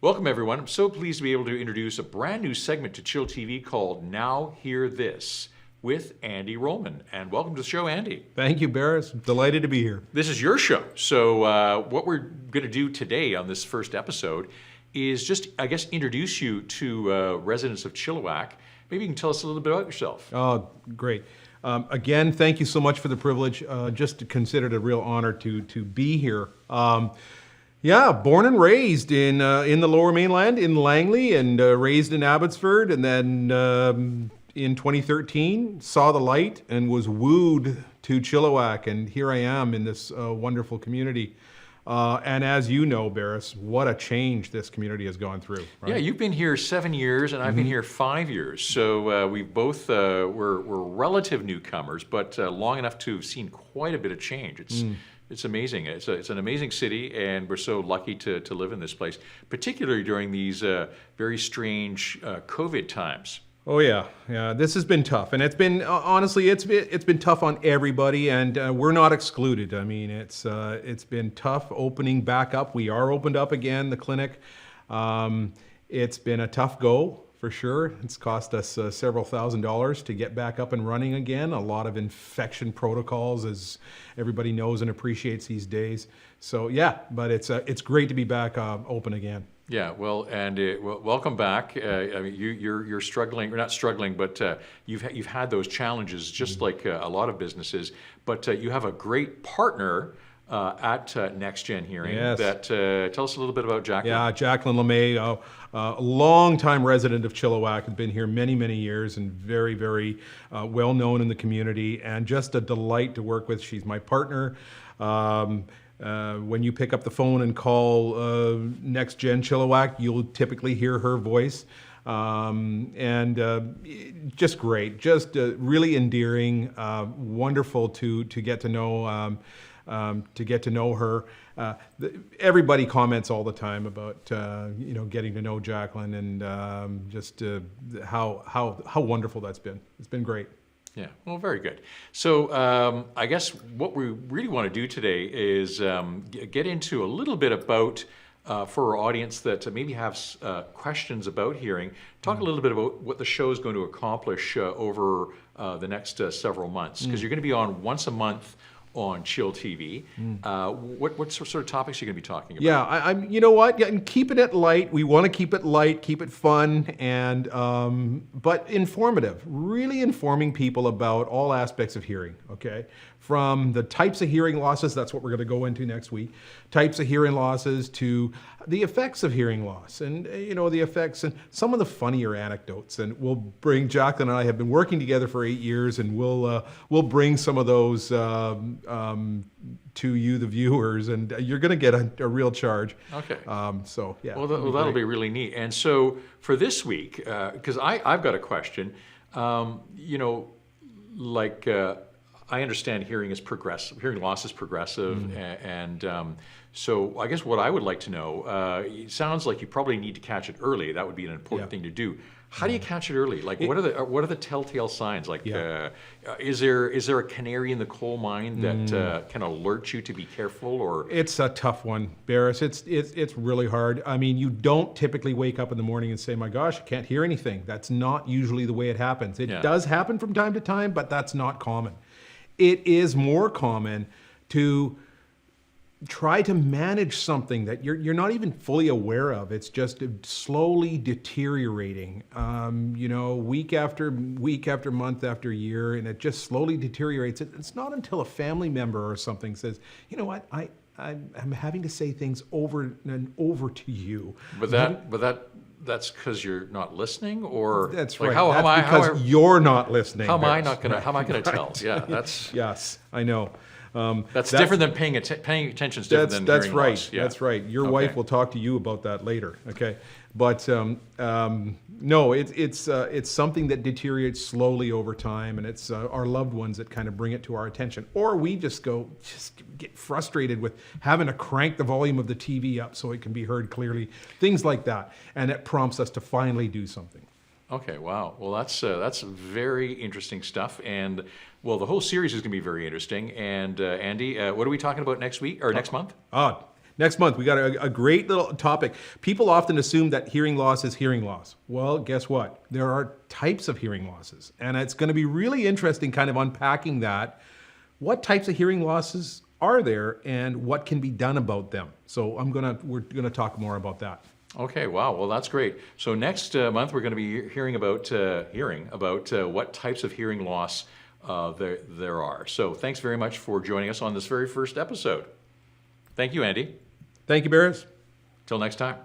Welcome, everyone. I'm so pleased to be able to introduce a brand new segment to chillTV called Now Hear This with Andy Rolleman. And welcome to the show, Andy. Thank you, Barris. Delighted to be here. This is your show. So what we're going to do today on this first episode is just, I guess, introduce you to residents of Chilliwack. Maybe you can tell us a little bit about yourself. Oh, great. Again, thank you so much for the privilege. Just considered a real honor to be here. Yeah, born and raised in the Lower Mainland in Langley, and raised in Abbotsford, and then in 2013 saw the light and was wooed to Chilliwack, and here I am in this wonderful community. And as you know, Barris, what a change this community has gone through. Right? Yeah, you've been here 7 years, and I've been here 5 years. So we both we're relative newcomers, but long enough to have seen quite a bit of change. It's amazing. It's an amazing city, and we're so lucky to live in this place, particularly during these very strange COVID times. Oh yeah. This has been tough, and it's been honestly, it's been tough on everybody, and we're not excluded. I mean, it's been tough opening back up. We are opened up again, the clinic. It's been a tough go for sure. It's cost us several $1,000s to get back up and running again. A lot of infection protocols, as everybody knows and appreciates these days. So yeah, but it's great to be back open again. Yeah, well, and welcome back. I mean, you're struggling, or not struggling, but you've had those challenges, just like a lot of businesses. But you have a great partner at NexGen Hearing. Yes. That tell us a little bit about Jacqueline. Yeah, Jacqueline LeMay, a long-time resident of Chilliwack, has been here many, many years, and very, very well known in the community, and just a delight to work with. She's my partner. When you pick up the phone and call NexGen Chilliwack, you'll typically hear her voice. Just great, just really endearing, wonderful to get to know. To get to know her. Everybody comments all the time about getting to know Jacqueline, and just how wonderful that's been. It's been great. Yeah, well, very good. So I guess what we really want to do today is get into a little bit about, for our audience that maybe have questions about hearing, talk a little bit about what the show is going to accomplish over the next several months, because you're going to be on once a month on chillTV. What sort of topics are you going to be talking about? Yeah, I'm. You know what? Yeah, and keeping it light. We want to keep it light, keep it fun, and but informative. Really informing people about all aspects of hearing. Okay, from the types of hearing losses. That's what we're going to go into next week. Types of hearing losses to the effects of hearing loss, and the effects and some of the funnier anecdotes. And we'll bring Jacqueline and I have been working together for 8 years, and we'll bring some of those to you, the viewers, and you're going to get a real charge. Okay. So yeah. Well, that'll be really neat. And so for this week, because I've got a question. I understand hearing is progressive. Hearing loss is progressive, and so I guess what I would like to know, it sounds like you probably need to catch it early. That would be an important thing to do. How do you catch it early? Like, what are the telltale signs? Like, is there a canary in the coal mine that can alert you to be careful? Or it's a tough one, Barris. It's really hard. I mean, you don't typically wake up in the morning and say, "My gosh, I can't hear anything." That's not usually the way it happens. It does happen from time to time, but that's not common. It is more common to try to manage something that you're not even fully aware of. It's just slowly deteriorating, week after week, after month, after year, and it just slowly deteriorates. It's not until a family member or something says, "You know what, I'm having to say things over and over to you." That's because you're not listening, or that's like, right. Because you're not listening. How am I gonna tell? Yeah, that's yes, I know. That's different than paying attention. Is different than that's hearing right. loss. Yeah. That's right. Your wife will talk to you about that later. Okay, but no, it's something that deteriorates slowly over time, and it's our loved ones that kind of bring it to our attention, or we just get frustrated with having to crank the volume of the TV up so it can be heard clearly, things like that, and it prompts us to finally do something. Okay, wow. Well, that's very interesting stuff, and well, the whole series is going to be very interesting. And Andy, what are we talking about next week or next month? Next month, we got a great little topic. People often assume that hearing loss is hearing loss. Well, guess what? There are types of hearing losses. And it's going to be really interesting kind of unpacking that. What types of hearing losses are there and what can be done about them? So we're going to talk more about that. Okay, wow, well that's great. So next month we're going to be hearing about what types of hearing loss there are. So thanks very much for joining us on this very first episode. Thank you, Andy. Thank you, Barris. Till next time.